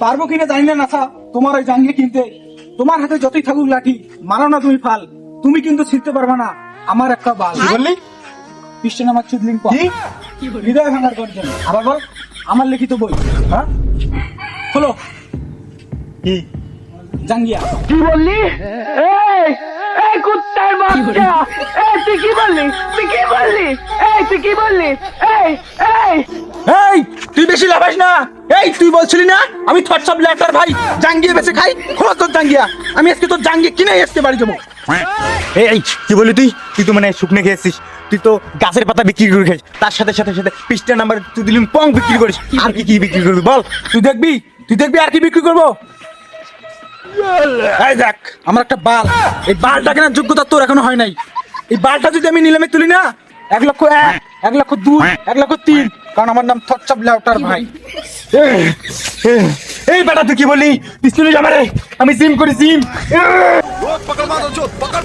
পারবো কিনা জানি না নাসা তোমার ওই জাঙ্গি কিনতে। তোমার হাতে যতই থাকুক লাঠি, মানো না তুমি ফাল, তুমি কিন্তু ছিঁড়তে পারবা না আমার একটা বাল। কি বললি? খ্রিস্টান আমার চুদলিং কি? হৃদয় ভাঙার গর্জন। আবার বল, আমার লিখিত বই। হ্যাঁ হলো কি? জাঙ্গিয়া। কি বললি? এই এই কুত্তার বাচ্চা, এই তুই কি বললি? তুই কি বললি? এই তুই কি বললি? এই এই এই তুই বেশি লাভাস না। এই তুই বলছিলি না আমি থটসব ল্যাটার ভাই জাঙ্গিয়া বেঁচে খাই। খোলা তোর জাঙ্গিয়া, আমি আজকে তোর জাঙ্গিয়া কিনে আসতে বাড়ি যাবো। এই কি বললি তুই? তুই তো মানে শুকনে খেয়েছিস, তুই তো গাছের পাতা বিক্রি করে খাইছিস, তার সাথে সাথে সাথে পৃষ্ঠা নাম্বার তুই দিলি পং বিক্রি করিস। আর কি কি বিক্রি করবি বল? তুই দেখবি আর কি বিক্রি করবো। এই দেখ আমার একটা বাল, এই বালটা কেনার যোগ্যতা তোর এখনো হয় নাই। এই বালটা যদি আমি নিলামে তুলি না 1,01,000, 1,02,000, 1,03,000, কারণ আমার নাম থটসব ল্যাটার ভাই। এই বেটা তুই কি বললি? তুই শুনিস আমারে? আমি জিম করি জিম। पकड़ मारो जो पकड़